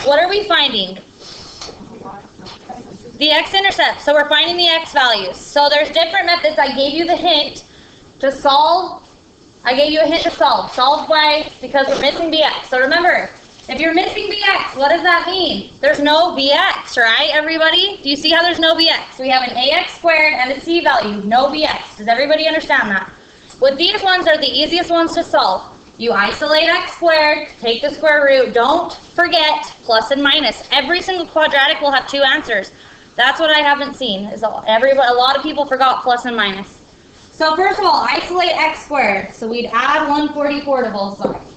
what are we finding? The x-intercept. So we're finding the x values. So there's different methods. I gave you the hint to solve. I gave you a hint to solve. Solve by, because we're missing bx. So remember, if you're missing bx, what does that mean? There's no bx, right, everybody? Do you see how there's no bx? We have an ax squared and a c value, no bx. Does everybody understand that? With these ones are the easiest ones to solve. You isolate x squared, take the square root. Don't forget plus and minus. Every single quadratic will have two answers. That's what I haven't seen. Is a lot of people forgot plus and minus. So first of all, isolate x squared. So we'd add 144 to both sides.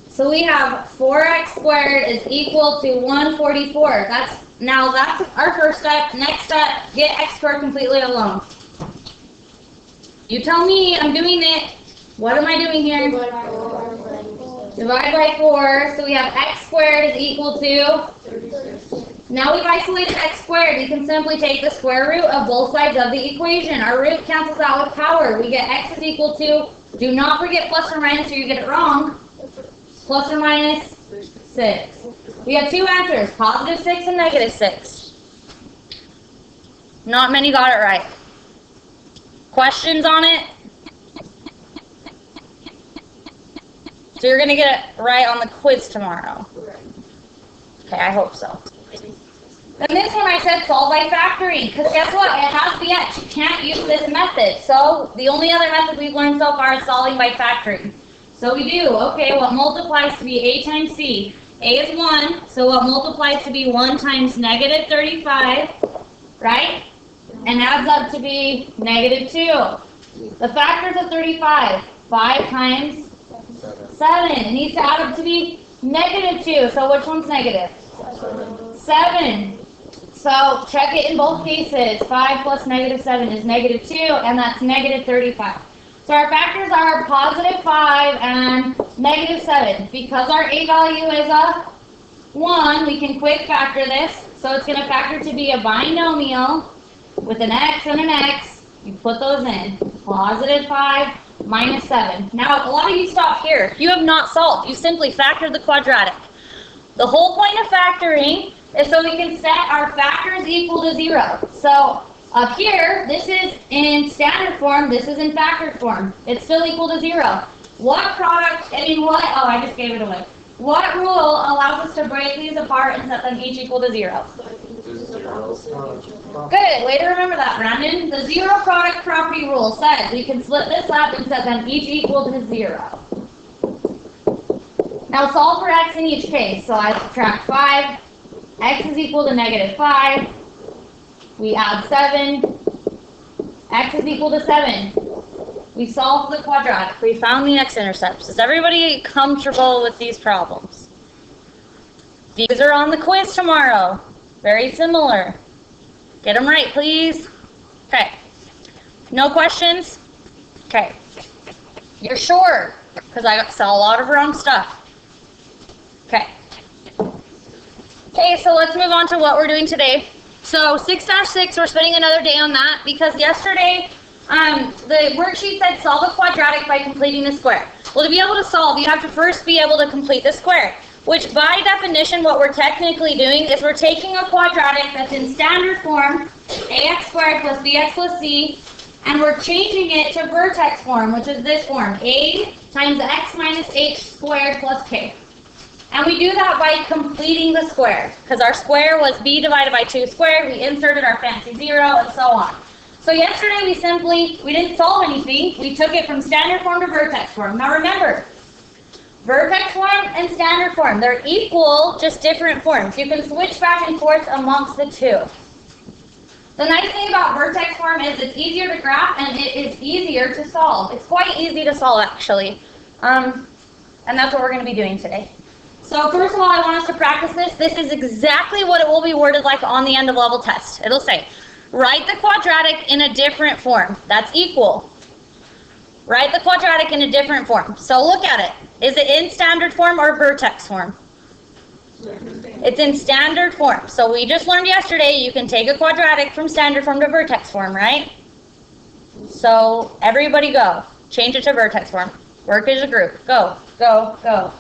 So we have 4x squared is equal to 144. That's our first step. Next step, get x squared completely alone. You tell me, I'm doing it. What am I doing here? Divide by 4. So we have x squared is equal to? 36. Now we've isolated x squared. We can simply take the square root of both sides of the equation. Our root cancels out with power. We get x is equal to, do not forget plus or minus or you get it wrong, plus or minus 6. We have two answers, positive 6 and negative 6. Not many got it right. Questions on it? So you're going to get it right on the quiz tomorrow. Okay, I hope so. And this one I said solve by factoring, because guess what? It has the x. You can't use this method. So the only other method we've learned so far is solving by factoring. So we do. Okay, what multiplies to be a times c? A is 1, so what multiplies to be 1 times negative 35, right? And adds up to be negative 2. The factors of 35, 5 times 7. It needs to add up to be negative 2. So which one's negative? 7. So check it in both cases. 5 plus negative 7 is negative 2, and that's negative 35. So our factors are positive 5 and negative 7. Because our a value is a 1, we can quick factor this. So it's going to factor to be a binomial with an x and an x. You put those in. Positive 5 minus 7. Now, a lot of you stop here. You have not solved. You simply factored the quadratic. The whole point of factoring is so we can set our factors equal to 0. So up here, this is in standard form, this is in factored form. It's still equal to 0. What product, I just gave it away. What rule allows us to break these apart and set them each equal to 0? Good, way to remember that, Brandon. The zero product property rule says we can split this up and set them each equal to 0. Now solve for x in each case. So I subtract 5. X is equal to negative 5. We add 7. X is equal to 7. We solved the quadratic. We found the x-intercepts. Is everybody comfortable with these problems? These are on the quiz tomorrow. Very similar. Get them right, please. Okay. No questions? Okay. You're sure? Because I saw a lot of wrong stuff. Okay. Okay, so let's move on to what we're doing today. So 6-6, we're spending another day on that because yesterday the worksheet said solve a quadratic by completing the square. Well, to be able to solve, you have to first be able to complete the square, which by definition what we're technically doing is we're taking a quadratic that's in standard form, ax squared plus bx plus c, and we're changing it to vertex form, which is this form, a times x minus h squared plus k. And we do that by completing the square, because our square was b divided by 2 squared. We inserted our fancy 0 and so on. So yesterday we didn't solve anything. We took it from standard form to vertex form. Now remember, vertex form and standard form, they're equal, just different forms. You can switch back and forth amongst the two. The nice thing about vertex form is it's easier to graph and it is easier to solve. It's quite easy to solve actually. And that's what we're going to be doing today. So first of all, I want us to practice this. This is exactly what it will be worded like on the end of level test. It'll say, write the quadratic in a different form. That's equal. Write the quadratic in a different form. So look at it. Is it in standard form or vertex form? It's in standard form. So we just learned yesterday you can take a quadratic from standard form to vertex form, right? So everybody go. Change it to vertex form. Work as a group. Go, go, go.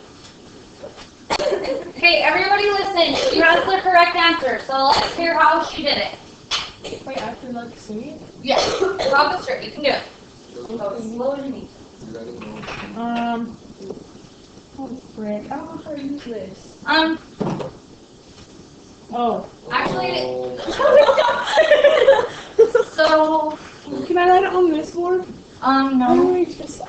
Okay, everybody listen. She has the correct answer, so let's hear how she did it. Wait, after like see? Yes. Talk us through. You can do it. Go as slow as you need. Oh frick, I don't know how to use this. Oh. Actually, so, Can I write it on this board? no. It's just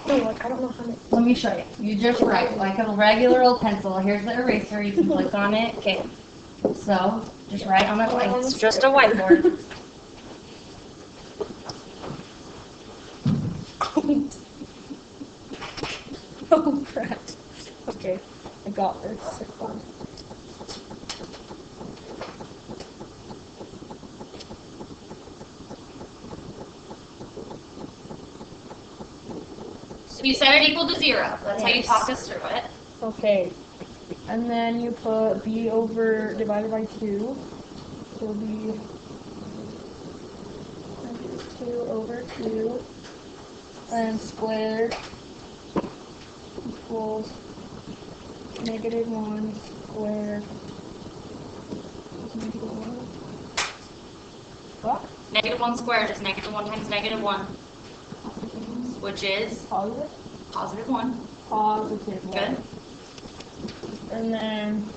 like, I don't know how to. Let me show you. You just write like a regular old pencil. Here's the eraser. You can click on it. Okay. So, just write on it. It's just a whiteboard. Oh crap. Okay, I got this. It's fun. So you set it equal to 0. That's how you talk us through it. Okay, and then you put b over divided by 2. So it'll be 2 over 2, and squared equals -1 squared. What? -1 squared is -1 times -1, which is Positive? +1. Positive 1. Good. And then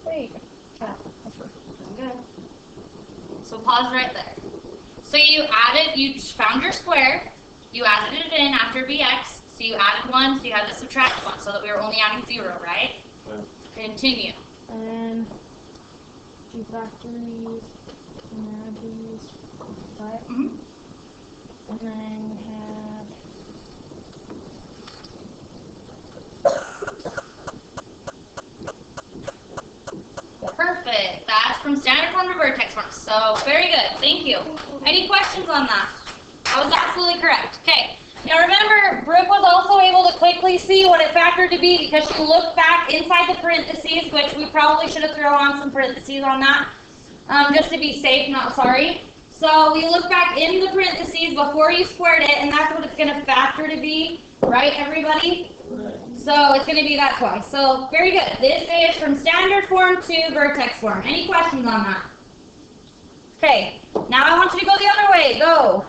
wait. Yeah, that's right. Good. So pause right there. So you found your square, you added it in after bx, so you added 1, so you had to subtract 1, so that we were only adding 0, right? Yeah. Continue. And do factories, and add these, right? Mhm. And then we have Perfect. That's from standard form to vertex form. So very good. Thank you. Any questions on that? That was absolutely correct. Okay. Now remember, Brooke was also able to quickly see what it factored to be because she looked back inside the parentheses, which we probably should have thrown on some parentheses on that, just to be safe, not sorry. So we look back in the parentheses before you squared it, and that's what it's going to factor to be, right, everybody? So it's going to be that twice. So very good. This is from standard form to vertex form. Any questions on that? Okay. Now I want you to go the other way. Go.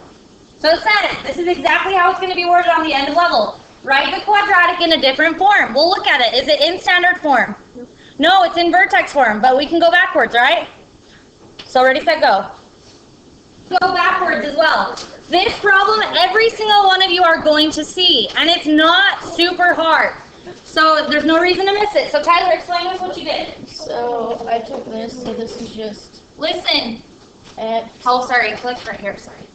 So set it. This is exactly how it's going to be worded on the end of level. Write the quadratic in a different form. We'll look at it. Is it in standard form? No, it's in vertex form, but we can go backwards, right? So ready, set, go. Go backwards as well. This problem, every single one of you are going to see, and it's not super hard. So there's no reason to miss it. So Tyler, explain us what you did. so I took this, so this is just Listen. x, Oh, sorry. Click right here. Sorry.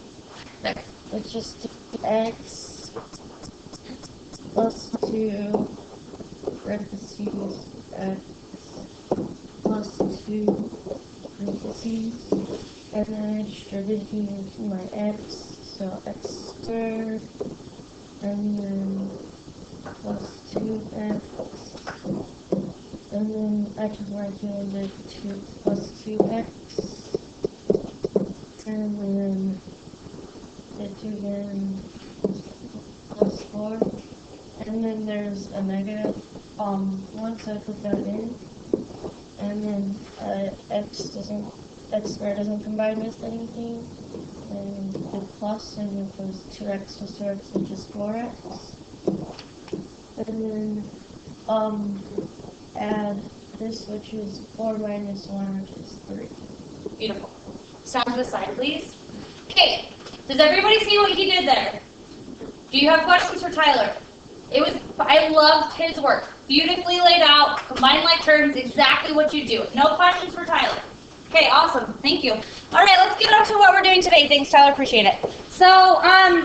There. it's just x plus 2 parentheses x plus 2 parentheses, and then I distributed my x, so x squared, and then plus 2x, and then I took my 2 and did 2 plus 2x, and then did 2 again, plus 4, and then there's a negative, once I put that in, and then x squared doesn't combine with anything, and the plus, and it goes 2x plus 2x, which is 4x, and then add this, which is 4 minus 1, which is 3. Beautiful. Stand to the side, please. Okay. Does everybody see what he did there? Do you have questions for Tyler? I loved his work. Beautifully laid out, combined like terms, exactly what you do. No questions for Tyler. Okay, awesome. Thank you. All right, let's get on to what we're doing today. Thanks, Tyler. Appreciate it. So,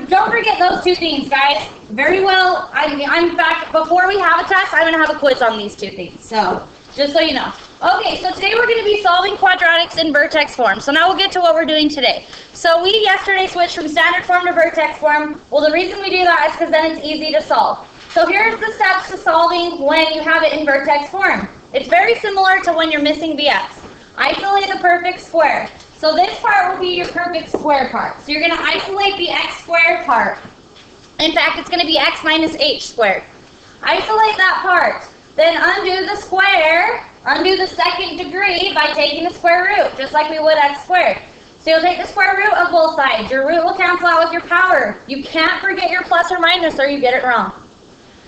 don't forget those 2 things, guys. Very well. In fact, before we have a test, I'm going to have a quiz on these 2 things. So, just so you know. Okay, so today we're going to be solving quadratics in vertex form. So now we'll get to what we're doing today. So we yesterday switched from standard form to vertex form. Well, the reason we do that is because then it's easy to solve. So here's the steps to solving when you have it in vertex form. It's very similar to when you're missing bx. Isolate the perfect square. So this part will be your perfect square part. So you're going to isolate the x squared part. In fact, it's going to be x minus h squared. Isolate that part. Then undo the square, undo the second degree by taking the square root, just like we would x squared. So you'll take the square root of both sides. Your root will cancel out with your power. You can't forget your plus or minus or you get it wrong.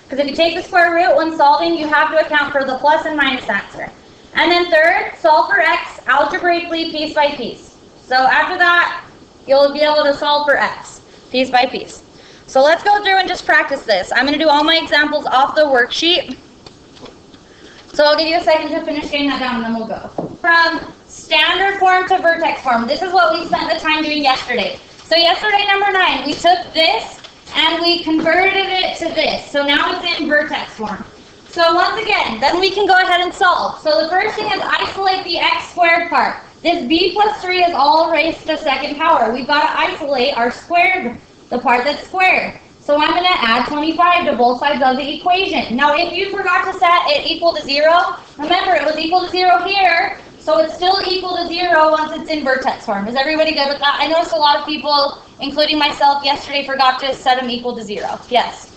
Because if you take the square root when solving, you have to account for the plus and minus answer. And then third, solve for x algebraically piece by piece. So after that, you'll be able to solve for x piece by piece. So let's go through and just practice this. I'm going to do all my examples off the worksheet. So I'll give you a second to finish getting that down and then we'll go. From standard form to vertex form. This is what we spent the time doing yesterday. So yesterday, number 9, we took this and we converted it to this. So now it's in vertex form. So once again, then we can go ahead and solve. So the first thing is isolate the x squared part. This b plus 3 is all raised to the second power. We've got to isolate our squared, the part that's squared. So I'm going to add 25 to both sides of the equation. Now if you forgot to set it equal to 0, remember it was equal to 0 here. So it's still equal to 0 once it's in vertex form. Is everybody good with that? I noticed a lot of people, including myself, yesterday forgot to set them equal to 0. Yes?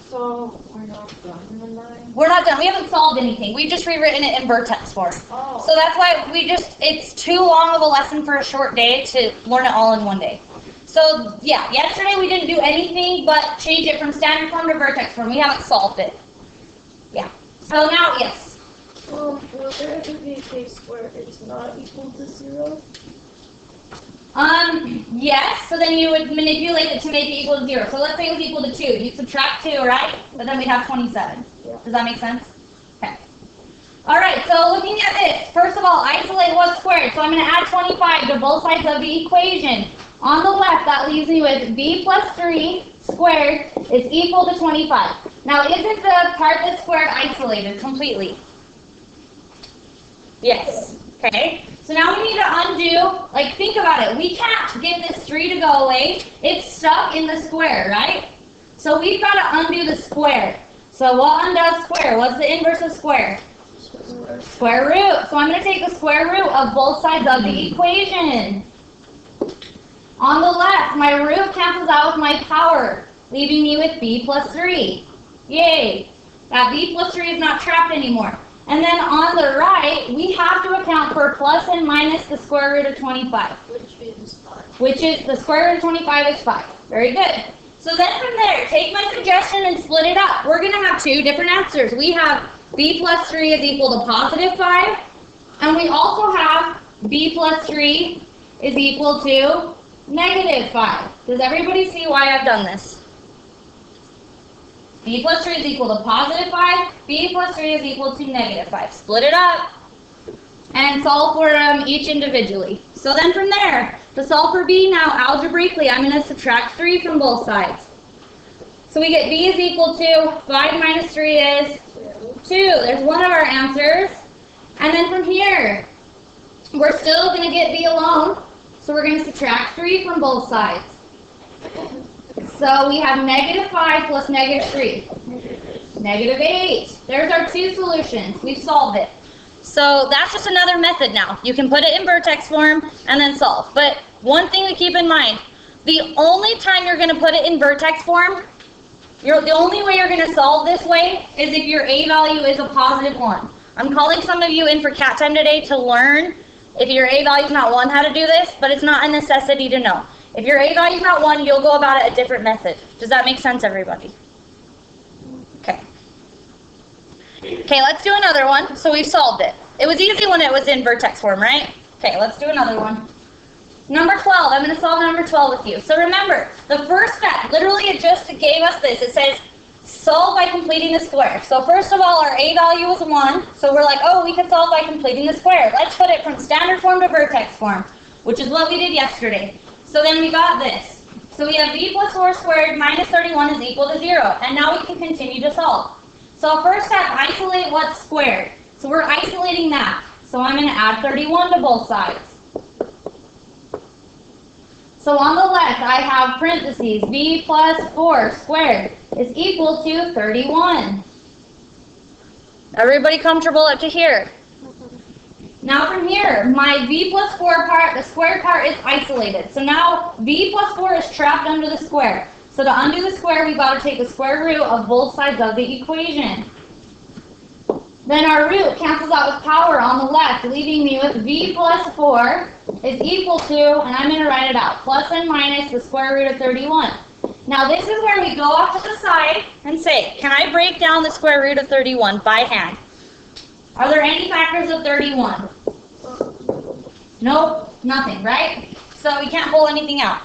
So we're not done with 9? We're not done. We haven't solved anything. We've just rewritten it in vertex form. Oh. So that's why it's too long of a lesson for a short day to learn it all in one day. So yeah, yesterday we didn't do anything but change it from standard form to vertex form. We haven't solved it. Yeah. So now, yes. Will there ever be a case where it's not equal to 0? Yes, so then you would manipulate it to make it equal to 0. So let's say it was equal to 2. You'd subtract 2, right? But then we'd have 27. Yeah. Does that make sense? Okay. All right, so looking at this, first of all, isolate what's squared. So I'm going to add 25 to both sides of the equation. On the left, that leaves me with b plus 3 squared is equal to 25. Now, isn't the part that's squared isolated completely? Yes. Okay. So now we need to undo, like think about it. We can't get this 3 to go away. It's stuck in the square, right? So we've got to undo the square. So what undoes square? What's the inverse of square? Square root. So I'm going to take the square root of both sides of the equation. On the left, my root cancels out with my power, leaving me with b plus 3. Yay. That b plus 3 is not trapped anymore. And then on the right, we have to account for plus and minus the square root of 25. Which is 5. Which is, the square root of 25 is 5. Very good. So then from there, take my suggestion and split it up. We're going to have 2 different answers. We have b plus 3 is equal to positive 5. And we also have b plus 3 is equal to negative 5. Does everybody see why I've done this? B plus 3 is equal to positive 5. B plus 3 is equal to negative 5. Split it up and solve for them each individually. So then from there, to solve for B now, algebraically, I'm going to subtract 3 from both sides. So we get B is equal to 5 minus 3 is 2. There's one of our answers. And then from here, we're still going to get B alone. So we're going to subtract 3 from both sides. So we have negative 5 plus negative 3. Negative 8. There's our 2 solutions. We've solved it. So that's just another method now. You can put it in vertex form and then solve. But one thing to keep in mind, the only time you're going to put it in vertex form, the only way you're going to solve this way is if your A value is a positive 1. I'm calling some of you in for cat time today to learn if your A value is not 1 how to do this, but it's not a necessity to know. If your A value is not 1, you'll go about it a different method. Does that make sense, everybody? Okay. Okay, let's do another one. So we've solved it. It was easy when it was in vertex form, right? Okay, let's do another one. Number 12. I'm going to solve number 12 with you. So remember, the first step, literally it just gave us this. It says solve by completing the square. So first of all, our A value is 1. So we're like, oh, we can solve by completing the square. Let's put it from standard form to vertex form, which is what we did yesterday. So then we got this. So we have b plus 4 squared minus 31 is equal to 0. And now we can continue to solve. So first step, isolate what's squared. So we're isolating that. So I'm going to add 31 to both sides. So on the left, I have parentheses, v plus 4 squared is equal to 31. Everybody comfortable up to here? Now from here, my v plus 4 part, the squared part is isolated. So now v plus 4 is trapped under the square. So to undo the square, we've got to take the square root of both sides of the equation. Then our root cancels out with power on the left, leaving me with v plus 4 is equal to, and I'm going to write it out, plus and minus the square root of 31. Now this is where we go off to the side and say, can I break down the square root of 31 by hand? Are there any factors of 31? Nope, nothing, right? So we can't pull anything out.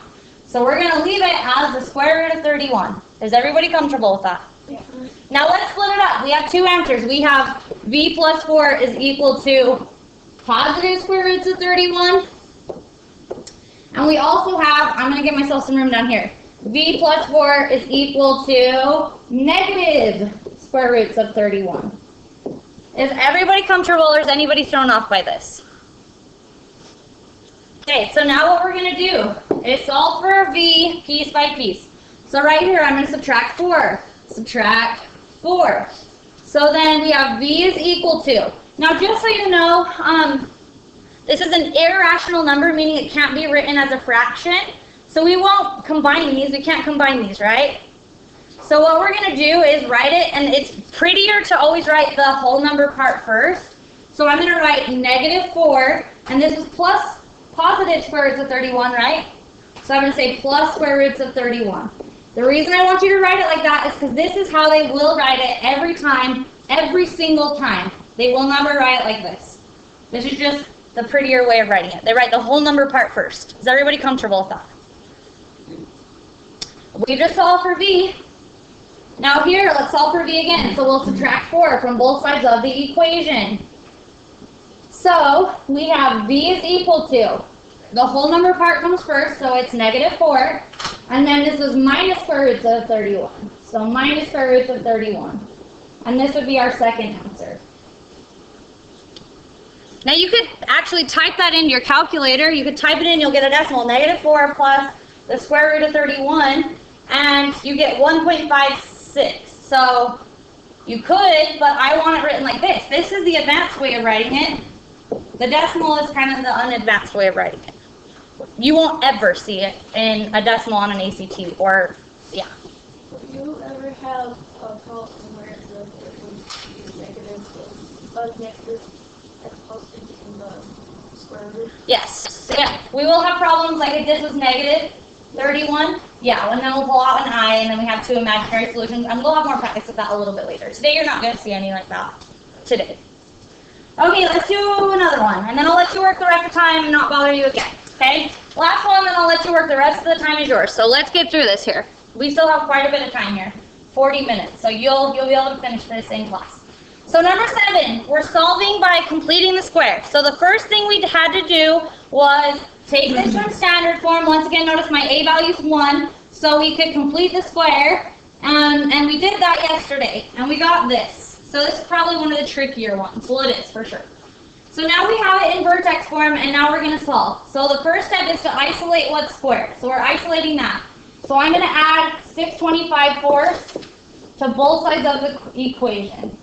So we're going to leave it as the square root of 31. Is everybody comfortable with that? Yeah. Now let's split it up. We have two answers. We have v plus 4 is equal to positive square roots of 31. And we also have, I'm going to give myself some room down here. V plus 4 is equal to negative square roots of 31. Is everybody comfortable or is anybody thrown off by this? Okay, so now what we're going to do is solve for v piece by piece. So right here, I'm going to subtract 4. Subtract 4. So then we have v is equal to. Now just so you know, this is an irrational number, meaning it can't be written as a fraction. So we won't combine these. We can't combine these, right? So what we're going to do is write it, and it's prettier to always write the whole number part first. So I'm going to write negative 4, and this is plus positive square roots of 31, right? So I'm going to say plus square roots of 31. The reason I want you to write it like that is because this is how they will write it every time, every single time. They will never write it like this. This is just the prettier way of writing it. They write the whole number part first. Is everybody comfortable with that? We just solved for v. Now here, let's solve for v again. So we'll subtract 4 from both sides of the equation. So we have v is equal to, the whole number part comes first, so it's negative 4. And then this is minus square roots of 31. So minus square roots of 31. And this would be our second answer. Now you could actually type that into your calculator. You could type it in, you'll get a decimal. Negative 4 plus the square root of 31, and you get 1.56. So you could, but I want it written like this. This is the advanced way of writing it. The decimal is kind of the unadvanced way of writing it. You won't ever see it in a decimal on an ACT or, yeah. Do you ever have a problem where the negative as positive in the square root? Yes. Yeah. We will have problems like if this was negative 31. Yeah, and then we'll pull out an I, and then we have two imaginary solutions. And we'll have more practice with that a little bit later. Today you're not going to see any like that. Today. Okay, let's do another one. And then I'll let you work the rest of the time and not bother you again. Okay? Last one, then I'll let you work the rest of the time is yours. So let's get through this here. We still have quite a bit of time here. 40 minutes. So you'll be able to finish this in class. So number 7, we're solving by completing the square. So the first thing we had to do was take this from standard form. Once again, notice my a value is 1, so we could complete the square. And we did that yesterday, and we got this. So this is probably one of the trickier ones. Well, it is, for sure. So now we have it in vertex form, and now we're going to solve. So the first step is to isolate what's squared. So we're isolating that. So I'm going to add 625 fourths to both sides of the equation.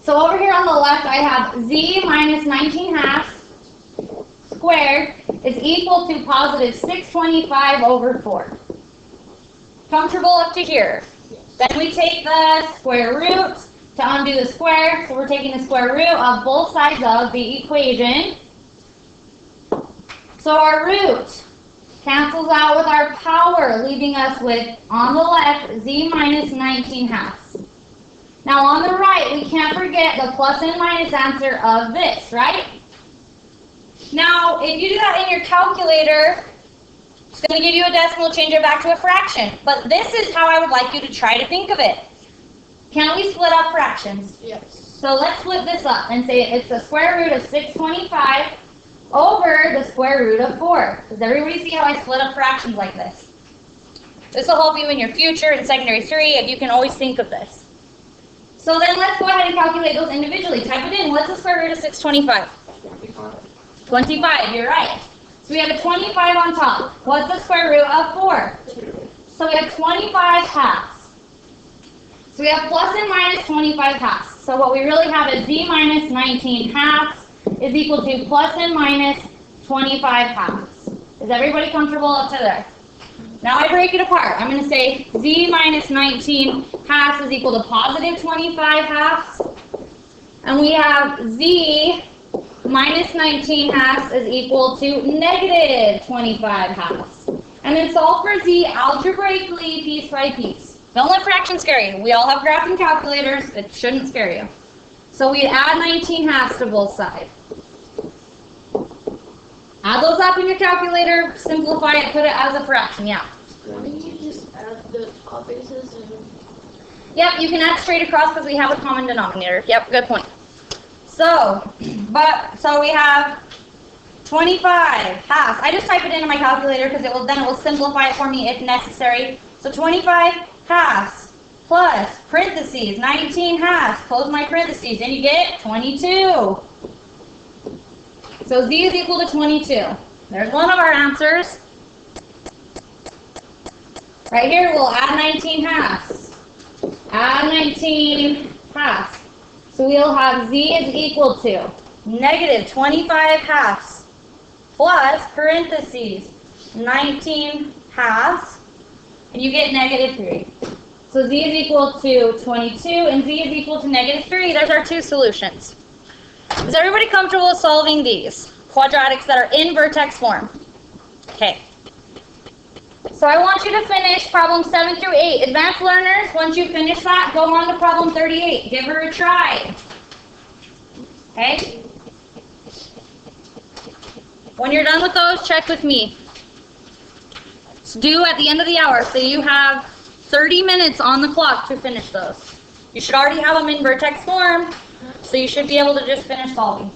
So over here on the left, I have z minus 19 halves squared is equal to positive 625 over 4. Comfortable up to here? Yes. Then we take the square root to undo the square. So we're taking the square root of both sides of the equation. So our root cancels out with our power, leaving us with, on the left, z minus 19 halves. Now on the right, we can't forget the plus and minus answer of this, right? Now, if you do that in your calculator, it's going to give you a decimal, change it back to a fraction. But this is how I would like you to try to think of it. Can we split up fractions? Yes. So let's split this up and say it's the square root of 625 over the square root of 4. Does everybody see how I split up fractions like this? This will help you in your future in secondary 3 if you can always think of this. So then let's go ahead and calculate those individually. Type it in. What's the square root of 625? 25, you're right. So we have a 25 on top. What's the square root of 4? So we have 25 halves. So we have plus and minus 25 halves. So what we really have is z minus 19 halves is equal to plus and minus 25 halves. Is everybody comfortable up to there? Now I break it apart. I'm going to say z minus 19 halves is equal to positive 25 halves. And we have z minus 19 halves is equal to negative 25 halves. And then solve for z algebraically piece by piece. Don't let fractions scare you. We all have graphing calculators. It shouldn't scare you. So we add 19 halves to both sides. Add those up in your calculator, simplify it, put it as a fraction, yeah. Why don't you just add the top bases and... Yep, you can add straight across because we have a common denominator. Yep, good point. So we have 25 halves. I just type it into my calculator because it will simplify it for me if necessary. So 25 halves plus parentheses 19 halves. Close my parentheses and you get 22. So z is equal to 22. There's one of our answers. Right here we'll add 19 halves. Add 19 halves. So we'll have z is equal to negative 25 halves plus parentheses 19 halves, and you get negative 3. So z is equal to 22 and z is equal to negative 3. There's our two solutions. Is everybody comfortable with solving these quadratics that are in vertex form? Okay. So I want you to finish problem 7 through 8. Advanced learners, once you finish that, go on to problem 38. Give her a try. Okay? When you're done with those, check with me. It's due at the end of the hour, so you have 30 minutes on the clock to finish those. You should already have them in vertex form, so you should be able to just finish solving.